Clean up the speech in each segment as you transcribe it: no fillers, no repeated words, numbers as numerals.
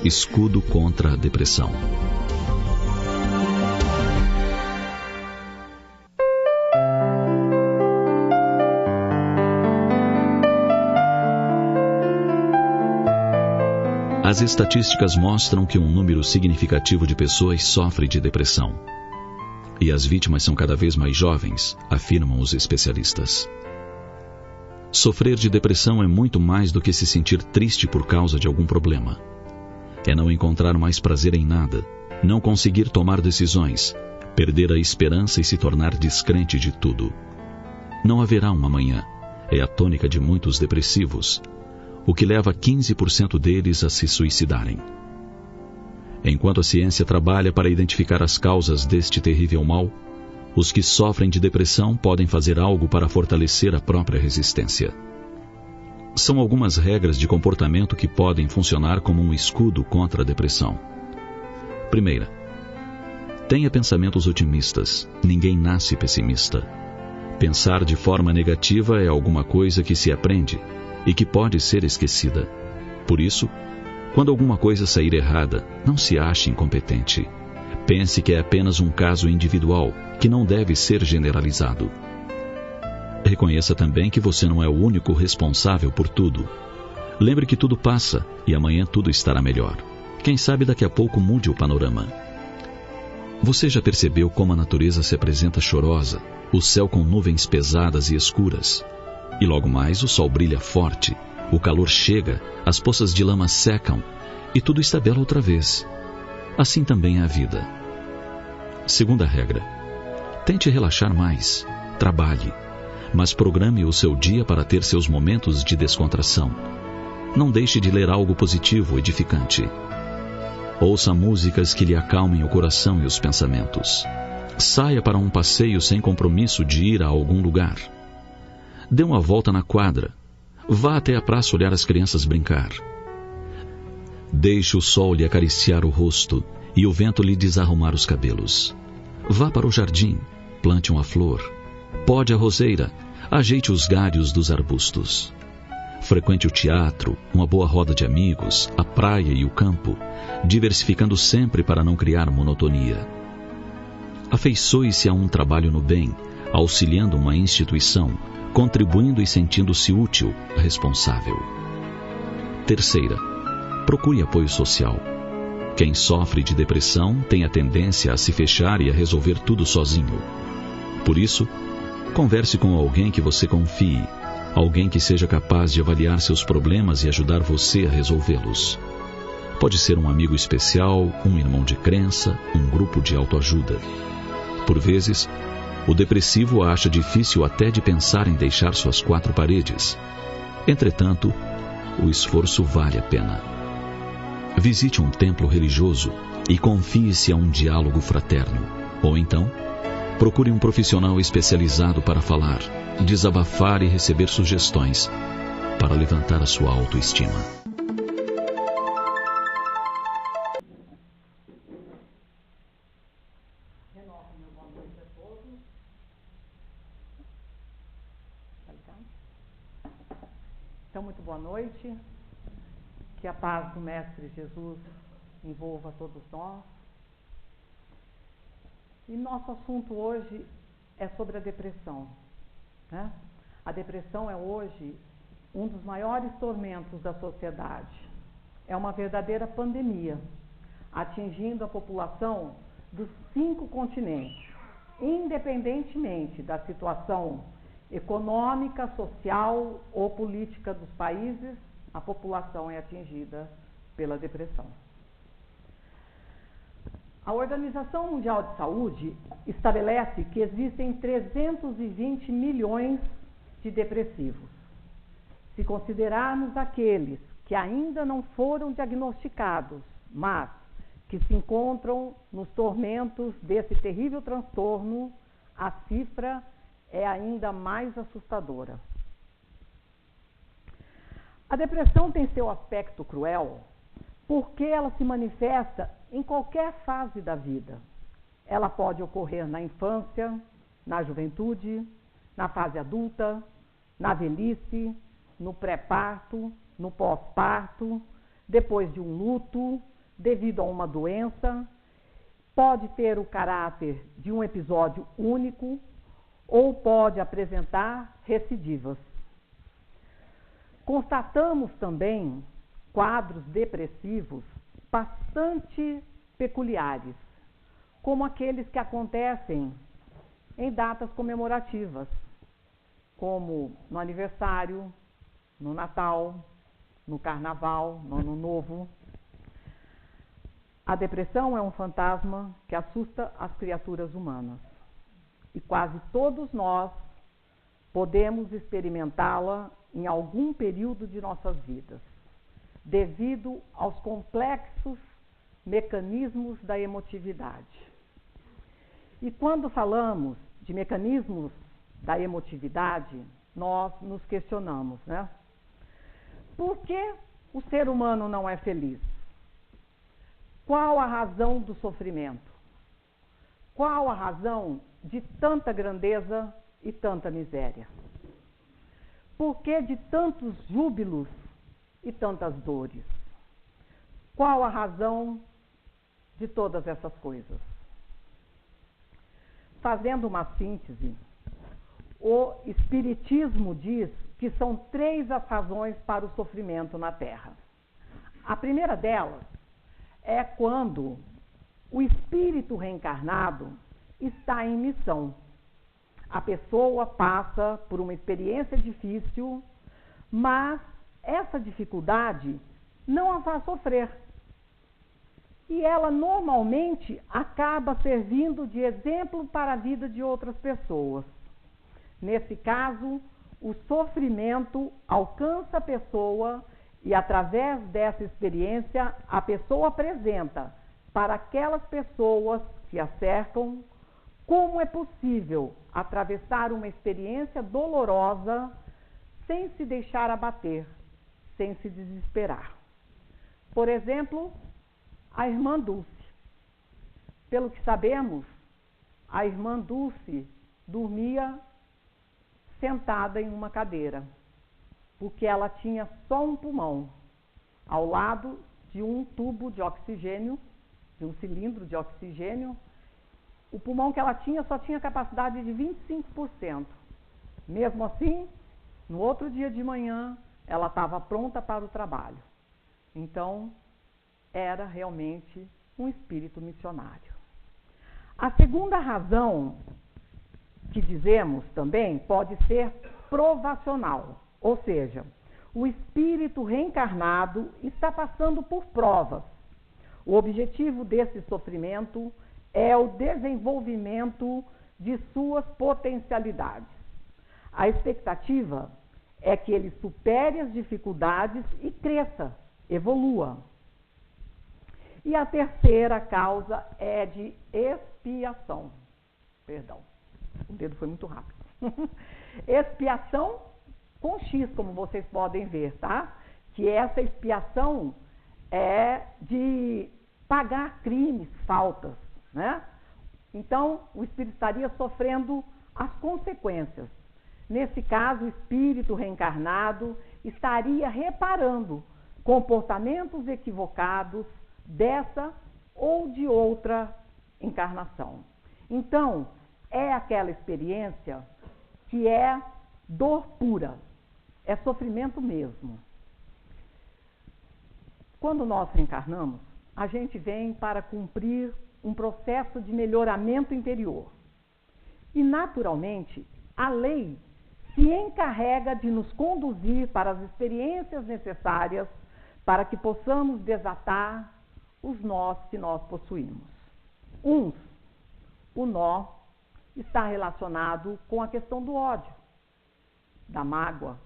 Escudo contra a depressão. As estatísticas mostram que um número significativo de pessoas sofre de depressão. E as vítimas são cada vez mais jovens, afirmam os especialistas. Sofrer de depressão é muito mais do que se sentir triste por causa de algum problema. É não encontrar mais prazer em nada, não conseguir tomar decisões, perder a esperança e se tornar descrente de tudo. Não haverá um amanhã, é a tônica de muitos depressivos, o que leva 15% deles a se suicidarem. Enquanto a ciência trabalha para identificar as causas deste terrível mal, os que sofrem de depressão podem fazer algo para fortalecer a própria resistência. São algumas regras de comportamento que podem funcionar como um escudo contra a depressão. Primeira, tenha pensamentos otimistas. Ninguém nasce pessimista. Pensar de forma negativa é alguma coisa que se aprende e que pode ser esquecida. Por isso, quando alguma coisa sair errada, não se ache incompetente. Pense que é apenas um caso individual, que não deve ser generalizado. Reconheça também que você não é o único responsável por tudo. Lembre que tudo passa e amanhã tudo estará melhor. Quem sabe daqui a pouco mude o panorama. Você já percebeu como a natureza se apresenta chorosa, o céu com nuvens pesadas e escuras? E logo mais o sol brilha forte, o calor chega, as poças de lama secam e tudo está belo outra vez. Assim também é a vida. Segunda regra: tente relaxar mais, trabalhe, mas programe o seu dia para ter seus momentos de descontração. Não deixe de ler algo positivo, edificante. Ouça músicas que lhe acalmem o coração e os pensamentos. Saia para um passeio sem compromisso de ir a algum lugar. Dê uma volta na quadra. Vá até a praça olhar as crianças brincar. Deixe o sol lhe acariciar o rosto e o vento lhe desarrumar os cabelos. Vá para o jardim, plante uma flor, pode a roseira, ajeite os galhos dos arbustos. Frequente o teatro, uma boa roda de amigos, a praia e o campo, diversificando sempre para não criar monotonia. Afeiçoe-se a um trabalho no bem, auxiliando uma instituição, contribuindo e sentindo-se útil, responsável. Terceira, procure apoio social. Quem sofre de depressão tem a tendência a se fechar e a resolver tudo sozinho. Por isso, converse com alguém que você confie, alguém que seja capaz de avaliar seus problemas e ajudar você a resolvê-los. Pode ser um amigo especial, um irmão de crença, um grupo de autoajuda. Por vezes, o depressivo acha difícil até de pensar em deixar suas quatro paredes. Entretanto, o esforço vale a pena. Visite um templo religioso e confie-se a um diálogo fraterno. Ou então, procure um profissional especializado para falar, desabafar e receber sugestões para levantar a sua autoestima. Então, muito boa noite. Que a paz do Mestre Jesus envolva todos nós. E nosso assunto hoje é sobre a depressão, né? A depressão é hoje um dos maiores tormentos da sociedade. É uma verdadeira pandemia, atingindo a população dos 5 continentes, independentemente da situação econômica, social ou política dos países. A população é atingida pela depressão. A Organização Mundial de Saúde estabelece que existem 320 milhões de depressivos. Se considerarmos aqueles que ainda não foram diagnosticados, mas que se encontram nos tormentos desse terrível transtorno, a cifra é ainda mais assustadora. A depressão tem seu aspecto cruel porque ela se manifesta em qualquer fase da vida. Ela pode ocorrer na infância, na juventude, na fase adulta, na velhice, no pré-parto, no pós-parto, depois de um luto, devido a uma doença, pode ter o caráter de um episódio único ou pode apresentar recidivas. Constatamos também quadros depressivos bastante peculiares, como aqueles que acontecem em datas comemorativas, como no aniversário, no Natal, no Carnaval, no Ano Novo. A depressão é um fantasma que assusta as criaturas humanas. E quase todos nós podemos experimentá-la em algum período de nossas vidas, devido aos complexos mecanismos da emotividade. E quando falamos de mecanismos da emotividade, nós nos questionamos, né? Por que o ser humano não é feliz? Qual a razão do sofrimento? Qual a razão de tanta grandeza e tanta miséria? Por que de tantos júbilos e tantas dores? Qual a razão de todas essas coisas? Fazendo uma síntese, o Espiritismo diz que são 3 as razões para o sofrimento na Terra. A primeira delas é quando o espírito reencarnado está em missão. A pessoa passa por uma experiência difícil, mas essa dificuldade não a faz sofrer. E ela normalmente acaba servindo de exemplo para a vida de outras pessoas. Nesse caso, o sofrimento alcança a pessoa e, através dessa experiência, a pessoa apresenta para aquelas pessoas que a cercam como é possível atravessar uma experiência dolorosa sem se deixar abater, sem se desesperar. Por exemplo, a irmã Dulce. Pelo que sabemos, a irmã Dulce dormia sentada em uma cadeira, porque ela tinha só um pulmão, ao lado de um tubo de oxigênio, de um cilindro de oxigênio. O pulmão que ela tinha só tinha capacidade de 25%. Mesmo assim, no outro dia de manhã, ela estava pronta para o trabalho. Então, era realmente um espírito missionário. A segunda razão que dizemos também pode ser provacional, ou seja, o espírito reencarnado está passando por provas. O objetivo desse sofrimento é o desenvolvimento de suas potencialidades. A expectativa é que ele supere as dificuldades e cresça, evolua. E a terceira causa é de expiação. Perdão, o dedo foi muito rápido. Expiação com X, como vocês podem ver, tá? Que essa expiação é de pagar crimes, faltas, né? Então, o espírito estaria sofrendo as consequências. Nesse caso, o espírito reencarnado estaria reparando comportamentos equivocados dessa ou de outra encarnação. Então, é aquela experiência que é dor pura, é sofrimento mesmo. Quando nós reencarnamos, a gente vem para cumprir um processo de melhoramento interior. E, naturalmente, a lei se encarrega de nos conduzir para as experiências necessárias para que possamos desatar os nós que nós possuímos. O nó está relacionado com a questão do ódio, da mágoa.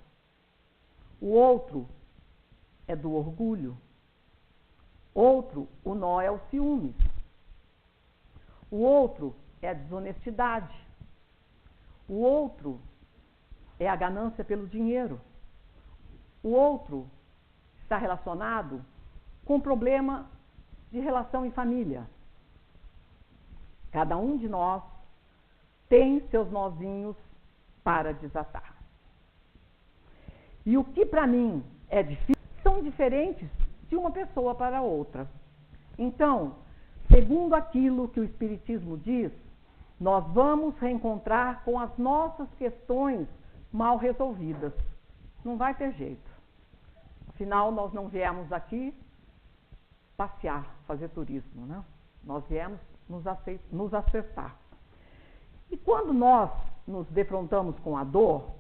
O outro é do orgulho. Outro, o nó é o ciúmes. O outro é a desonestidade. O outro é a ganância pelo dinheiro. O outro está relacionado com problema de relação em família. Cada um de nós tem seus nozinhos para desatar. E o que para mim é difícil são diferentes de uma pessoa para outra. Então, segundo aquilo que o Espiritismo diz, nós vamos reencontrar com as nossas questões mal resolvidas. Não vai ter jeito. Afinal, nós não viemos aqui passear, fazer turismo, né? Nós viemos nos acertar. E quando nós nos defrontamos com a dor,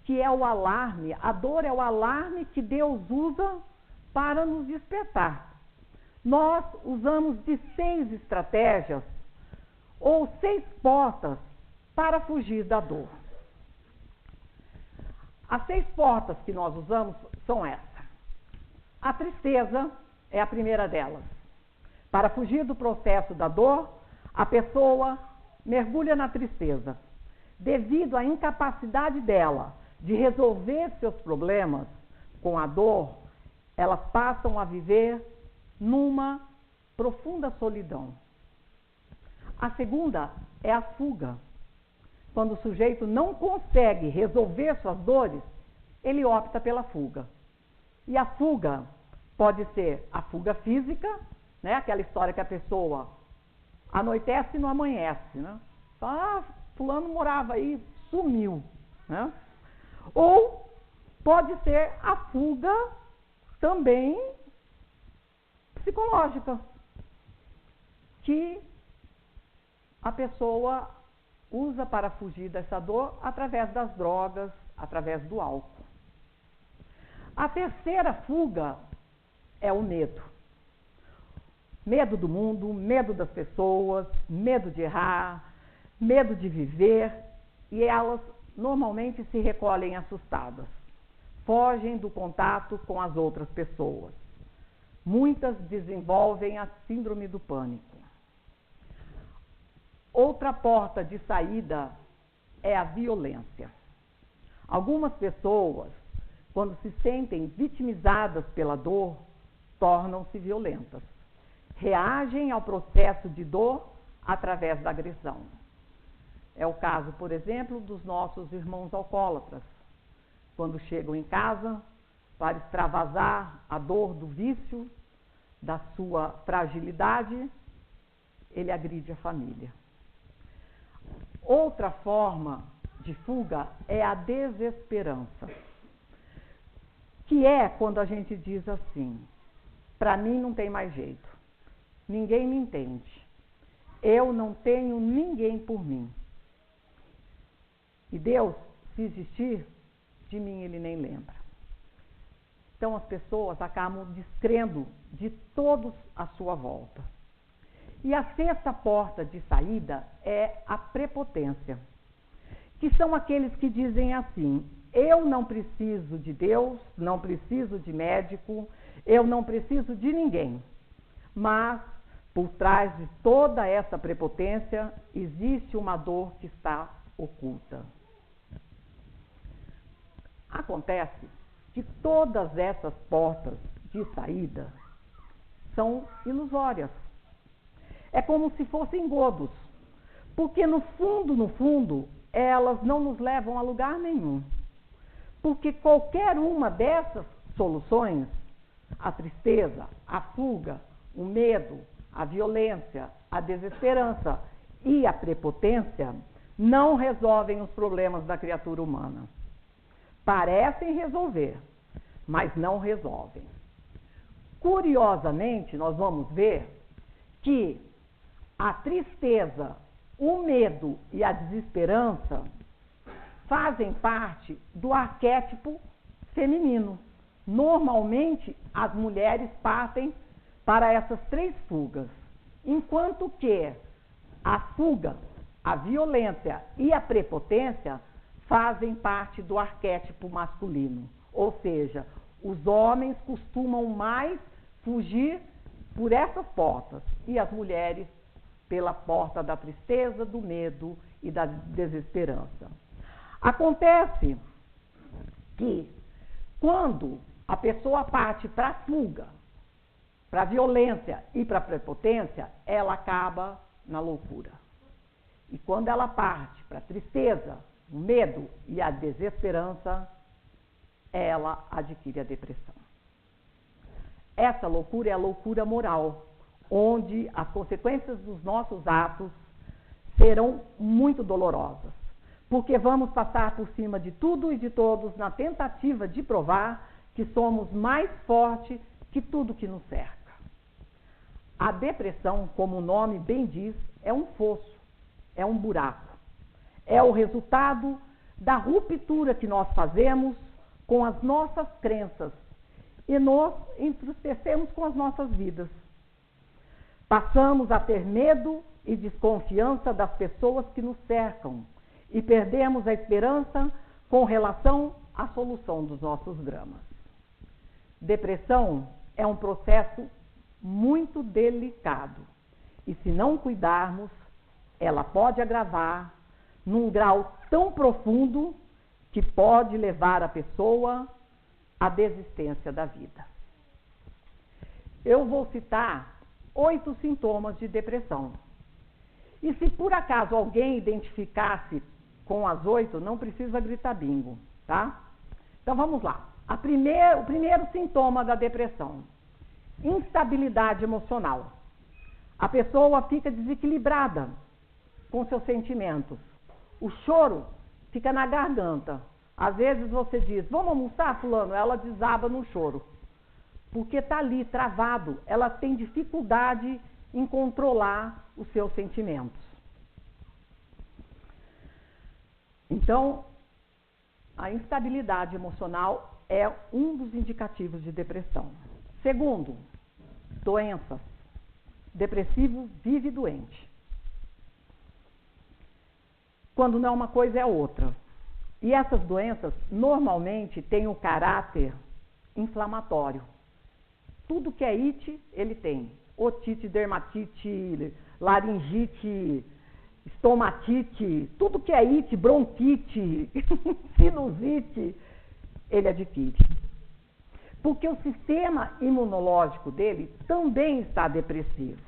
que é o alarme, a dor é o alarme que Deus usa para nos despertar. Nós usamos de 6 estratégias ou 6 portas para fugir da dor. As 6 portas que nós usamos são essas. A tristeza é a primeira delas. Para fugir do processo da dor, a pessoa mergulha na tristeza. Devido à incapacidade dela de resolver seus problemas com a dor, elas passam a viver numa profunda solidão. A segunda é a fuga. Quando o sujeito não consegue resolver suas dores, ele opta pela fuga. E a fuga pode ser a fuga física, né? Aquela história que a pessoa anoitece e não amanhece, né? Fala, fulano morava aí, sumiu, né? Ou pode ser a fuga também psicológica, que a pessoa usa para fugir dessa dor através das drogas, através do álcool. A terceira fuga é o medo. Medo do mundo, medo das pessoas, medo de errar, medo de viver, e elas normalmente se recolhem assustadas. Fogem do contato com as outras pessoas. Muitas desenvolvem a síndrome do pânico. Outra porta de saída é a violência. Algumas pessoas, quando se sentem vitimizadas pela dor, tornam-se violentas. Reagem ao processo de dor através da agressão. É o caso, por exemplo, dos nossos irmãos alcoólatras. Quando chegam em casa, para extravasar a dor do vício, da sua fragilidade, ele agride a família. Outra forma de fuga é a desesperança, que é quando a gente diz assim: para mim não tem mais jeito, ninguém me entende, eu não tenho ninguém por mim. E Deus, se existir, de mim ele nem lembra. Então as pessoas acabam descrendo de todos à sua volta. E a sexta porta de saída é a prepotência, que são aqueles que dizem assim: eu não preciso de Deus, não preciso de médico, eu não preciso de ninguém. Mas, por trás de toda essa prepotência, existe uma dor que está oculta. Acontece que todas essas portas de saída são ilusórias. É como se fossem engodos, porque no fundo, elas não nos levam a lugar nenhum. Porque qualquer uma dessas soluções, a tristeza, a fuga, o medo, a violência, a desesperança e a prepotência, não resolvem os problemas da criatura humana. Parecem resolver, mas não resolvem. Curiosamente, nós vamos ver que a tristeza, o medo e a desesperança fazem parte do arquétipo feminino. Normalmente, as mulheres partem para essas 3 fugas, enquanto que a fuga, a violência e a prepotência fazem parte do arquétipo masculino. Ou seja, os homens costumam mais fugir por essas portas e as mulheres pela porta da tristeza, do medo e da desesperança. Acontece que quando a pessoa parte para a fuga, para a violência e para a prepotência, ela acaba na loucura. E quando ela parte para a tristeza, o medo e a desesperança, ela adquire a depressão. Essa loucura é a loucura moral, onde as consequências dos nossos atos serão muito dolorosas, porque vamos passar por cima de tudo e de todos na tentativa de provar que somos mais fortes que tudo que nos cerca. A depressão, como o nome bem diz, é um fosso, é um buraco. É o resultado da ruptura que nós fazemos com as nossas crenças e nos entristecemos com as nossas vidas. Passamos a ter medo e desconfiança das pessoas que nos cercam e perdemos a esperança com relação à solução dos nossos dramas. Depressão é um processo muito delicado e, se não cuidarmos, ela pode agravar num grau tão profundo que pode levar a pessoa à desistência da vida. Eu vou citar 8 sintomas de depressão. E se por acaso alguém identificasse com as 8, não precisa gritar bingo, tá? Então vamos lá. O primeiro sintoma da depressão: instabilidade emocional. A pessoa fica desequilibrada com seus sentimentos. O choro fica na garganta. Às vezes você diz, vamos almoçar, fulano? Ela desaba no choro. Porque está ali, travado. Ela tem dificuldade em controlar os seus sentimentos. Então, a instabilidade emocional é um dos indicativos de depressão. Segundo, doenças. Depressivo vive doente. Quando não é uma coisa, é outra. E essas doenças normalmente têm o caráter inflamatório. Tudo que é it, ele tem. Otite, dermatite, laringite, estomatite, tudo que é it, bronquite, sinusite, ele adquire. Porque o sistema imunológico dele também está depressivo.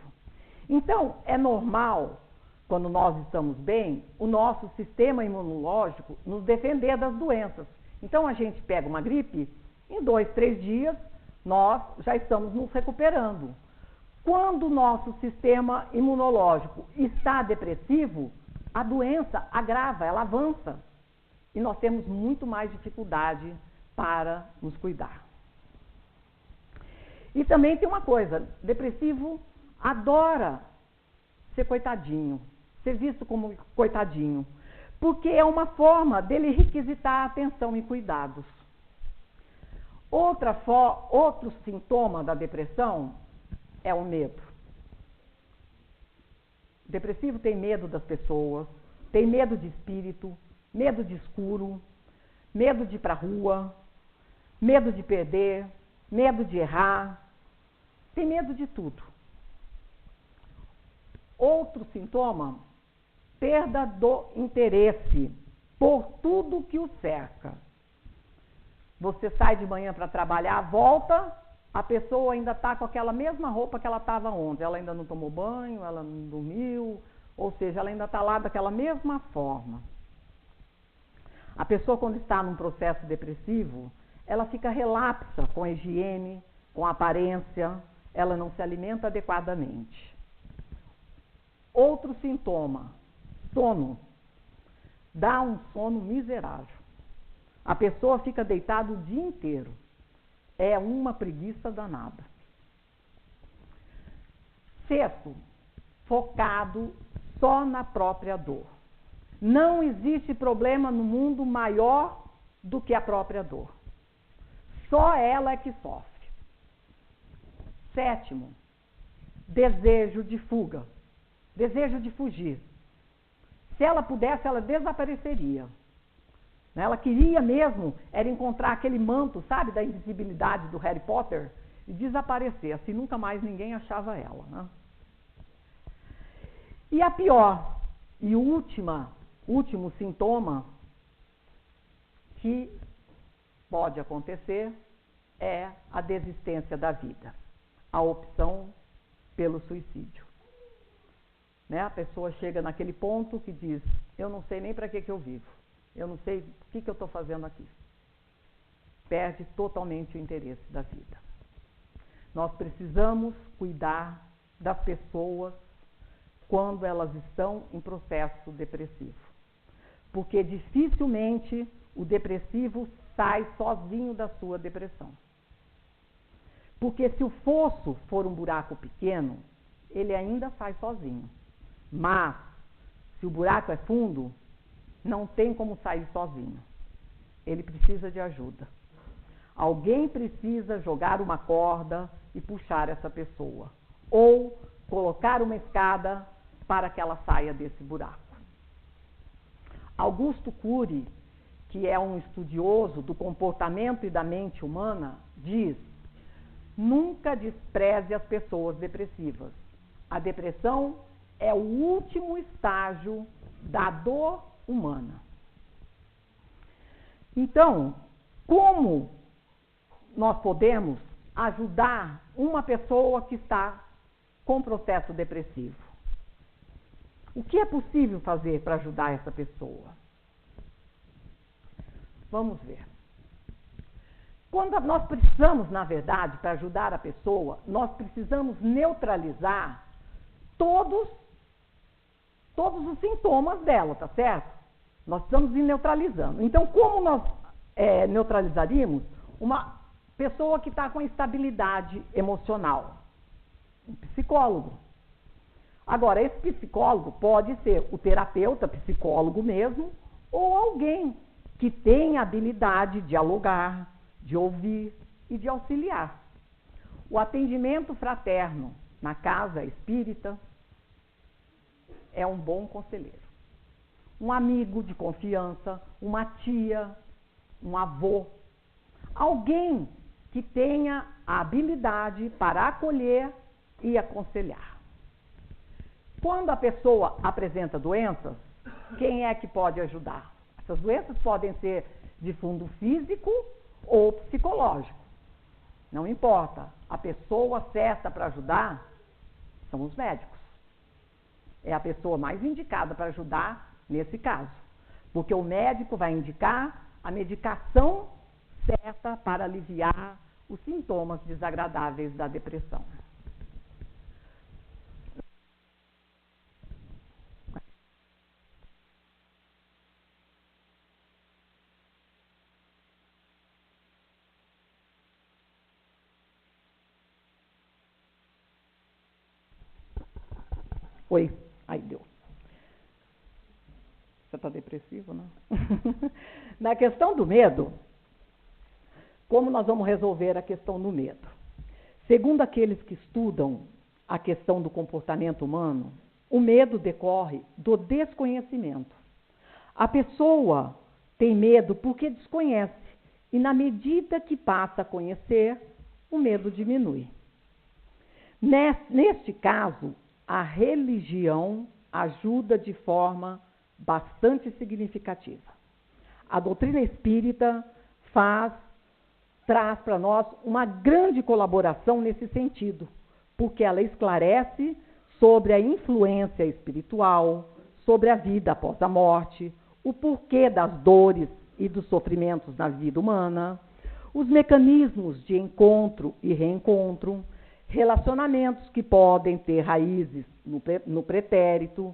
Então, é normal, quando nós estamos bem, o nosso sistema imunológico nos defender das doenças. Então, a gente pega uma gripe, em 2, 3 dias, nós já estamos nos recuperando. Quando o nosso sistema imunológico está depressivo, a doença agrava, ela avança. E nós temos muito mais dificuldade para nos cuidar. E também tem uma coisa, depressivo adora ser coitadinho, ser visto como coitadinho, porque é uma forma dele requisitar atenção e cuidados. Outro sintoma da depressão é o medo. O depressivo tem medo das pessoas, tem medo de espírito, medo de escuro, medo de ir para a rua, medo de perder, medo de errar, tem medo de tudo. Outro sintoma, perda do interesse por tudo que o cerca. Você sai de manhã para trabalhar, volta, a pessoa ainda está com aquela mesma roupa que ela estava ontem. Ela ainda não tomou banho, ela não dormiu, ou seja, ela ainda está lá daquela mesma forma. A pessoa, quando está num processo depressivo, ela fica relapsa com a higiene, com a aparência, ela não se alimenta adequadamente. Outro sintoma, sono. Dá um sono miserável. A pessoa fica deitada o dia inteiro. É uma preguiça danada. Sexto, focado só na própria dor. Não existe problema no mundo maior do que a própria dor. Só ela é que sofre. Sétimo, desejo de fuga. Desejo de fugir. Se ela pudesse, ela desapareceria. Ela queria mesmo era encontrar aquele manto, sabe, da invisibilidade do Harry Potter e desaparecer. Assim nunca mais ninguém achava ela. Né? E a pior e último sintoma que pode acontecer é a desistência da vida. A opção pelo suicídio. Né? A pessoa chega naquele ponto que diz, eu não sei nem para que eu vivo. Eu não sei o que eu estou fazendo aqui. Perde totalmente o interesse da vida. Nós precisamos cuidar das pessoas quando elas estão em processo depressivo. Porque dificilmente o depressivo sai sozinho da sua depressão. Porque se o fosso for um buraco pequeno, ele ainda sai sozinho. Mas, se o buraco é fundo, não tem como sair sozinho. Ele precisa de ajuda. Alguém precisa jogar uma corda e puxar essa pessoa. Ou colocar uma escada para que ela saia desse buraco. Augusto Cury, que é um estudioso do comportamento e da mente humana, diz: nunca despreze as pessoas depressivas. A depressão é o último estágio da dor humana. Então, como nós podemos ajudar uma pessoa que está com processo depressivo? O que é possível fazer para ajudar essa pessoa? Vamos ver. Quando nós precisamos, na verdade, para ajudar a pessoa, nós precisamos neutralizar todos os sintomas dela, tá certo? Nós precisamos ir neutralizando. Então, como nós neutralizaríamos uma pessoa que está com instabilidade emocional? Um psicólogo. Agora, esse psicólogo pode ser o terapeuta, psicólogo mesmo, ou alguém que tem a habilidade de dialogar, de ouvir e de auxiliar. O atendimento fraterno na casa espírita é um bom conselheiro. Um amigo de confiança, uma tia, um avô, alguém que tenha a habilidade para acolher e aconselhar. Quando a pessoa apresenta doenças, quem é que pode ajudar? Essas doenças podem ser de fundo físico ou psicológico. Não importa. A pessoa certa para ajudar são os médicos. É a pessoa mais indicada para ajudar nesse caso. Porque o médico vai indicar a medicação certa para aliviar os sintomas desagradáveis da depressão. Oi, aí deu. Você está depressivo, né? Na questão do medo, como nós vamos resolver a questão do medo? Segundo aqueles que estudam a questão do comportamento humano, o medo decorre do desconhecimento. A pessoa tem medo porque desconhece, e na medida que passa a conhecer, o medo diminui. Neste caso, a religião ajuda de forma bastante significativa. A doutrina espírita traz para nós uma grande colaboração nesse sentido, porque ela esclarece sobre a influência espiritual, sobre a vida após a morte, o porquê das dores e dos sofrimentos na vida humana, os mecanismos de encontro e reencontro, relacionamentos que podem ter raízes no pretérito,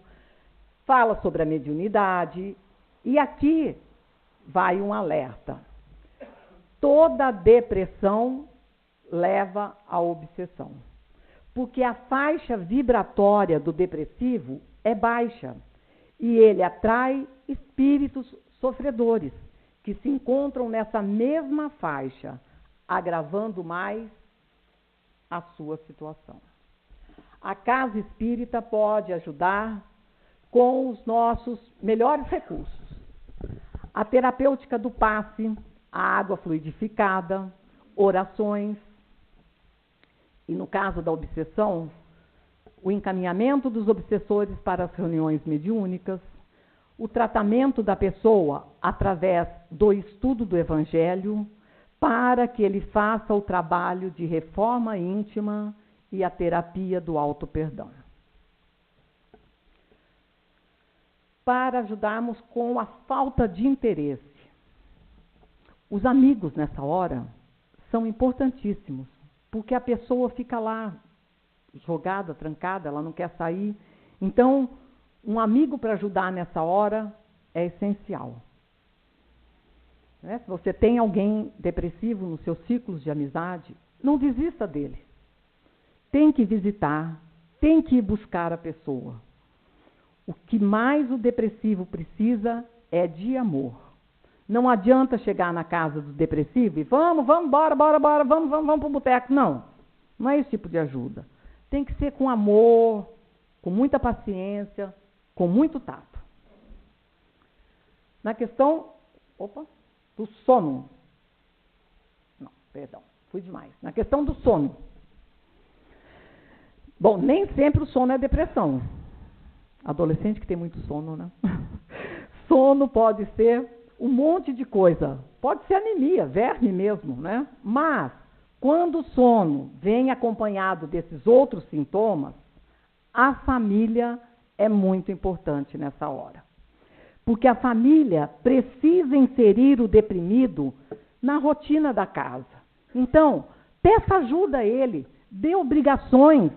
fala sobre a mediunidade, e aqui vai um alerta. Toda depressão leva à obsessão, porque a faixa vibratória do depressivo é baixa, e ele atrai espíritos sofredores, que se encontram nessa mesma faixa, agravando mais a sua situação. A casa espírita pode ajudar com os nossos melhores recursos. A terapêutica do passe, a água fluidificada, orações. E no caso da obsessão, o encaminhamento dos obsessores para as reuniões mediúnicas, o tratamento da pessoa através do estudo do Evangelho, para que ele faça o trabalho de reforma íntima e a terapia do auto-perdão. Para ajudarmos com a falta de interesse. Os amigos, nessa hora, são importantíssimos, porque a pessoa fica lá jogada, trancada, ela não quer sair. Então, um amigo para ajudar nessa hora é essencial. Né? Se você tem alguém depressivo nos seus ciclos de amizade, não desista dele. Tem que visitar, tem que ir buscar a pessoa. O que mais o depressivo precisa é de amor. Não adianta chegar na casa do depressivo e vamos, bora, vamos para o boteco. Não é esse tipo de ajuda. Tem que ser com amor, com muita paciência, com muito tato. Na questão do sono. Não, perdão, fui demais. Na questão do sono. Bom, nem sempre o sono é depressão. Adolescente que tem muito sono, né? Sono pode ser um monte de coisa. Pode ser anemia, verme mesmo, né? Mas, quando o sono vem acompanhado desses outros sintomas, a família é muito importante nessa hora. Porque a família precisa inserir o deprimido na rotina da casa. Então, peça ajuda a ele, dê obrigações,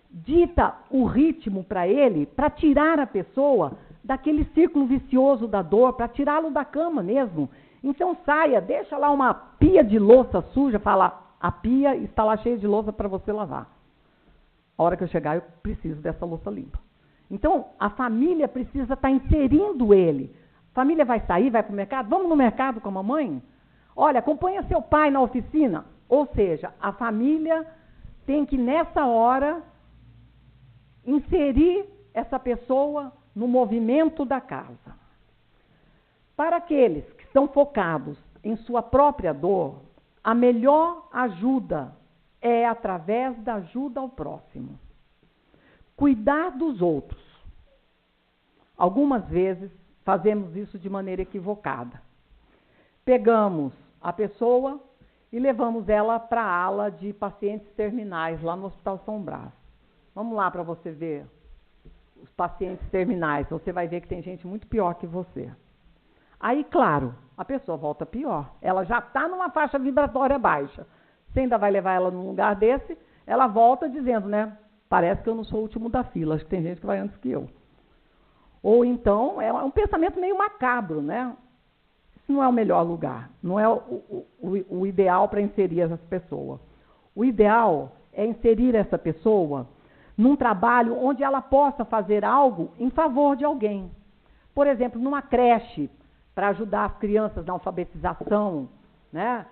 dita o ritmo para ele, para tirar a pessoa daquele círculo vicioso da dor, para tirá-lo da cama mesmo. Então saia, deixa lá uma pia de louça suja, fala, a pia está lá cheia de louça para você lavar. A hora que eu chegar, eu preciso dessa louça limpa. Então, a família precisa estar inserindo ele. A família vai sair, vai para o mercado? Vamos no mercado com a mamãe? Olha, acompanha seu pai na oficina. Ou seja, a família tem que, nessa hora, inserir essa pessoa no movimento da casa. Para aqueles que estão focados em sua própria dor, a melhor ajuda é através da ajuda ao próximo. Cuidar dos outros. Algumas vezes fazemos isso de maneira equivocada. Pegamos a pessoa e levamos ela para a ala de pacientes terminais, lá no Hospital São Brás. Vamos lá para você ver os pacientes terminais. Você vai ver que tem gente muito pior que você. Aí, claro, a pessoa volta pior. Ela já está numa faixa vibratória baixa. Você ainda vai levar ela num lugar desse, ela volta dizendo, né? Parece que eu não sou o último da fila, acho que tem gente que vai antes que eu. Ou então, é um pensamento meio macabro, né? Isso não é o melhor lugar, não é o ideal para inserir essa pessoa. O ideal é inserir essa pessoa num trabalho onde ela possa fazer algo em favor de alguém. Por exemplo, numa creche, para ajudar as crianças na alfabetização, né?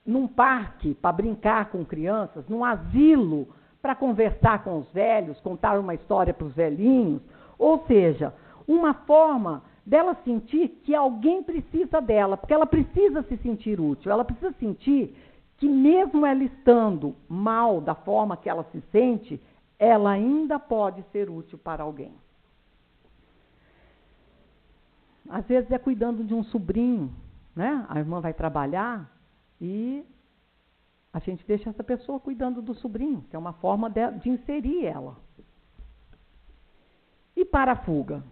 Num parque, para brincar com crianças, num asilo, para conversar com os velhos, contar uma história para os velhinhos. Ou seja, uma forma dela sentir que alguém precisa dela, porque ela precisa se sentir útil, ela precisa sentir que mesmo ela estando mal da forma que ela se sente, ela ainda pode ser útil para alguém. Às vezes é cuidando de um sobrinho, né? A irmã vai trabalhar e a gente deixa essa pessoa cuidando do sobrinho, que é uma forma de inserir ela. E para a fuga?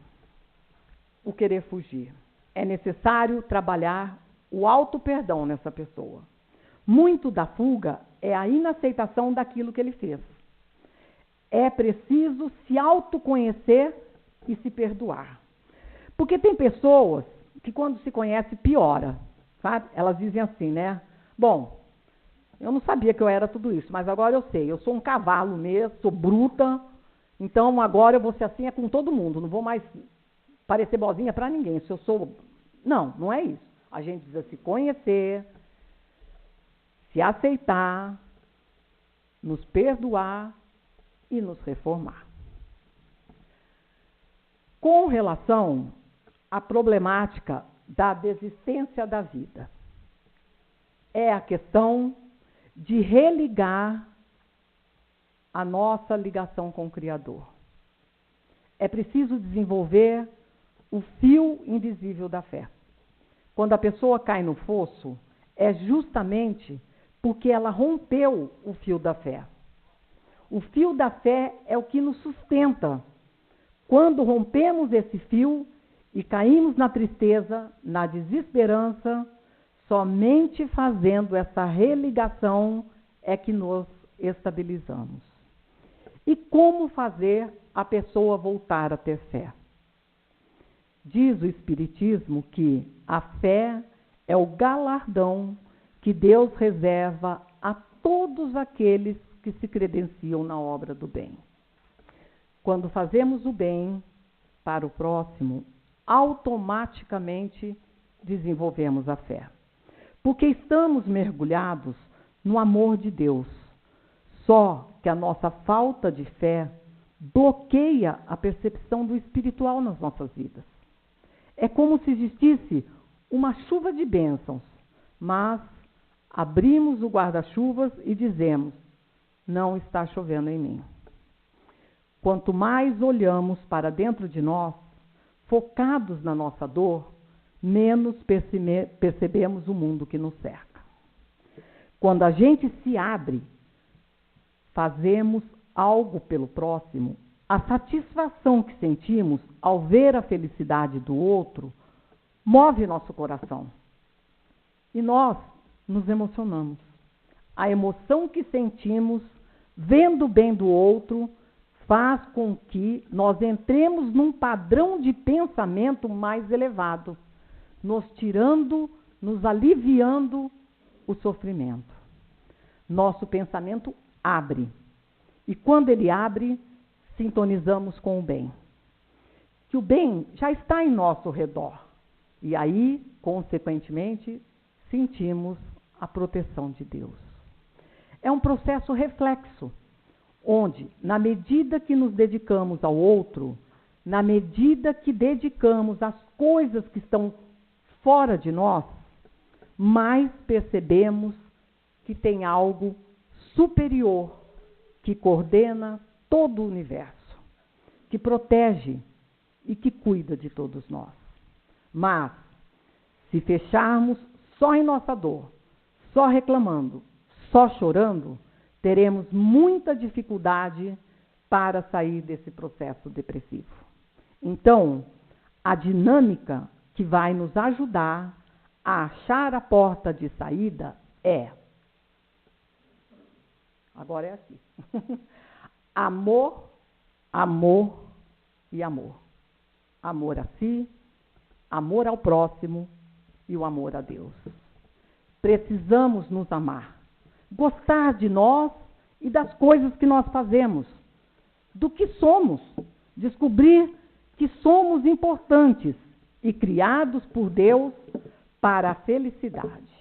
O querer fugir. É necessário trabalhar o auto-perdão nessa pessoa. Muito da fuga é a inaceitação daquilo que ele fez. É preciso se autoconhecer e se perdoar. Porque tem pessoas que quando se conhece piora, sabe? Elas dizem assim, né? Bom, eu não sabia que eu era tudo isso, mas agora eu sei. Eu sou um cavalo mesmo, sou bruta, então agora eu vou ser assim com todo mundo. Não vou mais parecer boazinha para ninguém. Se eu sou... Não é isso. A gente precisa se conhecer, se aceitar, nos perdoar e nos reformar. Com relação à problemática da desistência da vida, é a questão de religar a nossa ligação com o Criador. É preciso desenvolver o fio invisível da fé. Quando a pessoa cai no fosso, é justamente porque ela rompeu o fio da fé. O fio da fé é o que nos sustenta. Quando rompemos esse fio e caímos na tristeza, na desesperança, somente fazendo essa religação é que nós estabilizamos. E como fazer a pessoa voltar a ter fé? Diz o Espiritismo que a fé é o galardão que Deus reserva a todos aqueles que se credenciam na obra do bem. Quando fazemos o bem para o próximo, automaticamente desenvolvemos a fé. Porque estamos mergulhados no amor de Deus. Só que a nossa falta de fé bloqueia a percepção do espiritual nas nossas vidas. É como se existisse uma chuva de bênçãos, mas abrimos o guarda-chuvas e dizemos: não está chovendo em mim. Quanto mais olhamos para dentro de nós, focados na nossa dor, menos percebemos o mundo que nos cerca. Quando a gente se abre, fazemos algo pelo próximo, a satisfação que sentimos ao ver a felicidade do outro move nosso coração. E nós nos emocionamos. A emoção que sentimos vendo o bem do outro faz com que nós entremos num padrão de pensamento mais elevado, nos tirando, nos aliviando o sofrimento. Nosso pensamento abre. E quando ele abre, sintonizamos com o bem. Que o bem já está em nosso redor. E aí, consequentemente, sentimos a proteção de Deus. É um processo reflexo, onde, na medida que nos dedicamos ao outro, na medida que dedicamos às coisas que estão fora de nós, mais percebemos que tem algo superior que coordena todo o universo, que protege e que cuida de todos nós. Mas, se fecharmos só em nossa dor, só reclamando, só chorando, teremos muita dificuldade para sair desse processo depressivo. Então, a dinâmica que vai nos ajudar a achar a porta de saída é... Agora é aqui. Amor, amor e amor. Amor a si, amor ao próximo e o amor a Deus. Precisamos nos amar, gostar de nós e das coisas que nós fazemos, do que somos, descobrir que somos importantes e criados por Deus para a felicidade.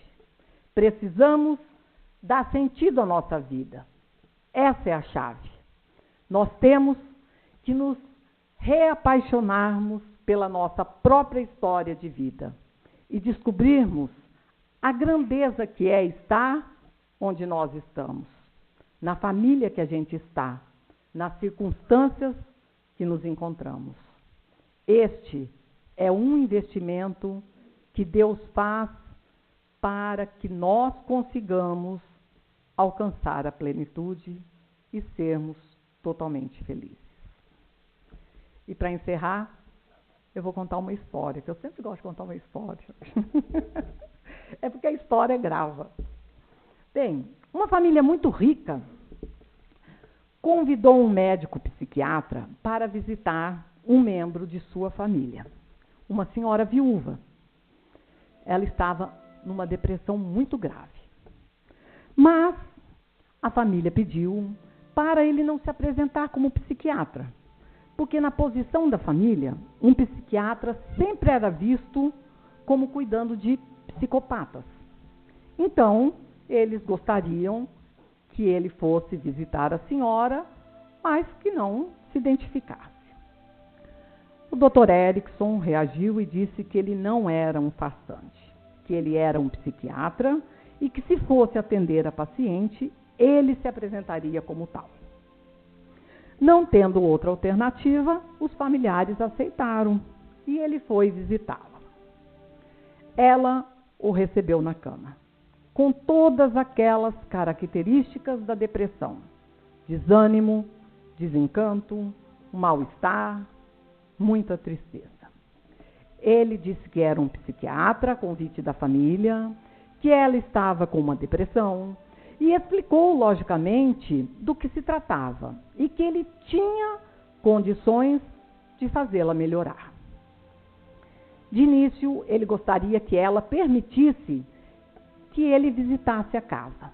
Precisamos dar sentido à nossa vida. Essa é a chave. Nós temos que nos reapaixonarmos pela nossa própria história de vida e descobrirmos a grandeza que é estar onde nós estamos, na família que a gente está, nas circunstâncias que nos encontramos. Este é um investimento que Deus faz para que nós consigamos alcançar a plenitude e sermos totalmente felizes. E para encerrar, eu vou contar uma história, que eu sempre gosto de contar uma história. É porque a história grava. Bem, uma família muito rica convidou um médico psiquiatra para visitar um membro de sua família, uma senhora viúva. Ela estava numa depressão muito grave. Mas a família pediu para ele não se apresentar como psiquiatra, porque na posição da família, um psiquiatra sempre era visto como cuidando de psicopatas. Então, eles gostariam que ele fosse visitar a senhora, mas que não se identificasse. O Dr. Erickson reagiu e disse que ele não era um farsante, que ele era um psiquiatra e que, se fosse atender a paciente, ele se apresentaria como tal. Não tendo outra alternativa, os familiares aceitaram e ele foi visitá-la. Ela o recebeu na cama, com todas aquelas características da depressão: desânimo, desencanto, mal-estar, muita tristeza. Ele disse que era um psiquiatra, a convite da família, que ela estava com uma depressão e explicou, logicamente, do que se tratava e que ele tinha condições de fazê-la melhorar. De início, ele gostaria que ela permitisse que ele visitasse a casa,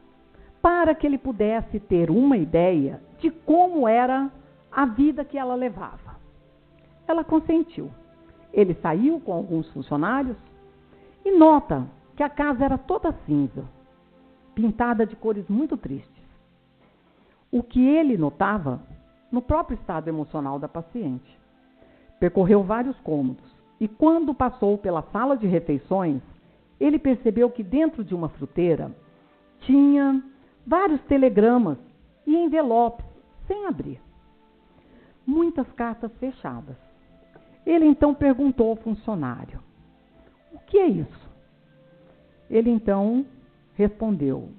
para que ele pudesse ter uma ideia de como era a vida que ela levava. Ela consentiu. Ele saiu com alguns funcionários e nota que a casa era toda cinza, pintada de cores muito tristes. O que ele notava no próprio estado emocional da paciente. Percorreu vários cômodos e, quando passou pela sala de refeições, ele percebeu que dentro de uma fruteira tinha vários telegramas e envelopes sem abrir. Muitas cartas fechadas. Ele então perguntou ao funcionário: "O que é isso?" Ele então respondeu: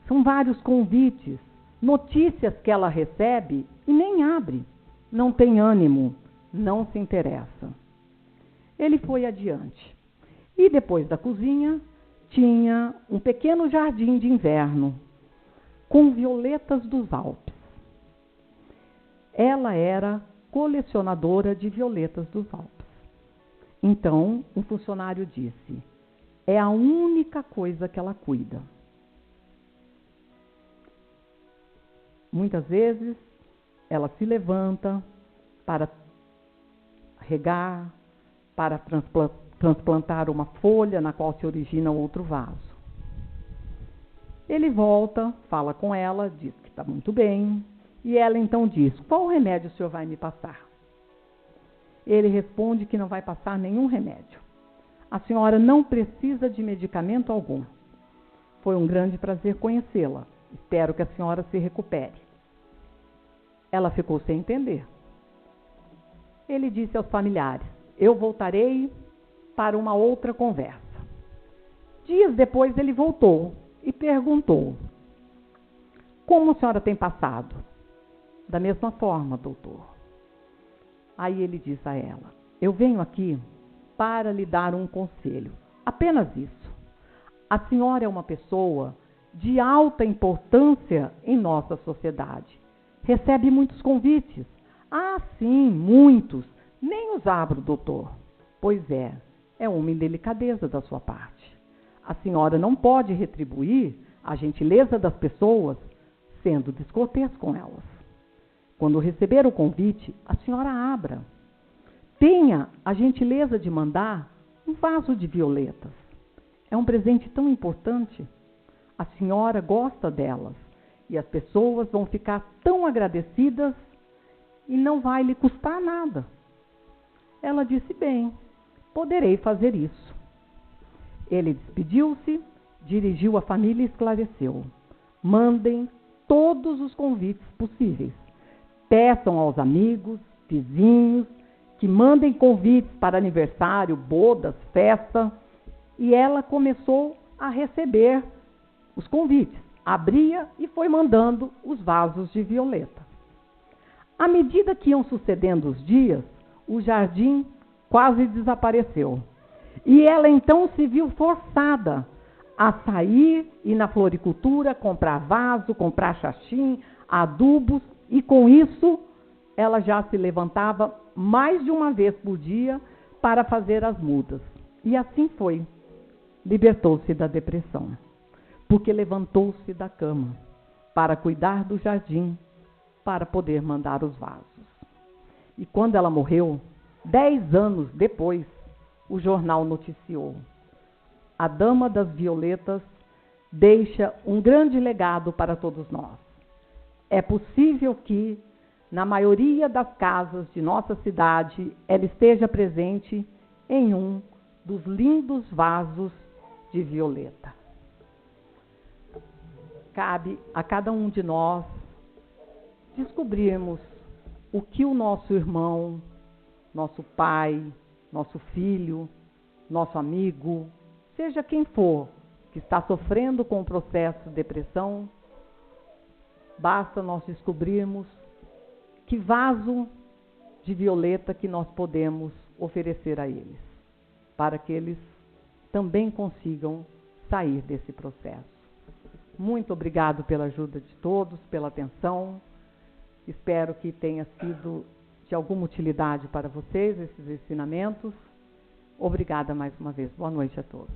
"São vários convites, notícias que ela recebe e nem abre. Não tem ânimo, não se interessa." Ele foi adiante. E depois da cozinha, tinha um pequeno jardim de inverno, com violetas dos Alpes. Ela era colecionadora de violetas dos Alpes. Então, um funcionário disse: "É a única coisa que ela cuida." Muitas vezes, ela se levanta para regar, para transplantar uma folha na qual se origina outro vaso. Ele volta, fala com ela, diz que está muito bem, e ela então diz: "Qual remédio o senhor vai me passar?" Ele responde que não vai passar nenhum remédio. "A senhora não precisa de medicamento algum. Foi um grande prazer conhecê-la. Espero que a senhora se recupere." Ela ficou sem entender. Ele disse aos familiares: "Eu voltarei para uma outra conversa." Dias depois ele voltou e perguntou: "Como a senhora tem passado?" "Da mesma forma, doutor." Aí ele disse a ela: "Eu venho aqui para lhe dar um conselho. Apenas isso. A senhora é uma pessoa de alta importância em nossa sociedade. Recebe muitos convites." "Ah, sim, muitos. Nem os abro, doutor." "Pois é uma indelicadeza da sua parte. A senhora não pode retribuir a gentileza das pessoas sendo descortês com elas. Quando receber o convite, a senhora abra. Tenha a gentileza de mandar um vaso de violetas. É um presente tão importante. A senhora gosta delas e as pessoas vão ficar tão agradecidas e não vai lhe custar nada." Ela disse: "Bem, poderei fazer isso." Ele despediu-se, dirigiu a família e esclareceu: "Mandem todos os convites possíveis. Peçam aos amigos, vizinhos, que mandem convites para aniversário, bodas, festa." E ela começou a receber os convites, abria e foi mandando os vasos de violeta. À medida que iam sucedendo os dias, o jardim quase desapareceu. E ela então se viu forçada a sair e na floricultura comprar vaso, comprar xaxim, adubos, e com isso ela já se levantava mais de uma vez por dia para fazer as mudas. E assim foi. Libertou-se da depressão, porque levantou-se da cama para cuidar do jardim, para poder mandar os vasos. E quando ela morreu, 10 anos depois, o jornal noticiou: "A Dama das Violetas deixa um grande legado para todos nós. É possível que, na maioria das casas de nossa cidade, ela esteja presente em um dos lindos vasos de violeta." Cabe a cada um de nós descobrirmos o que o nosso irmão, nosso pai, nosso filho, nosso amigo, seja quem for, que está sofrendo com o processo de depressão, basta nós descobrirmos que vaso de violeta que nós podemos oferecer a eles, para que eles também consigam sair desse processo. Muito obrigado pela ajuda de todos, pela atenção. Espero que tenha sido de alguma utilidade para vocês esses ensinamentos. Obrigada mais uma vez. Boa noite a todos.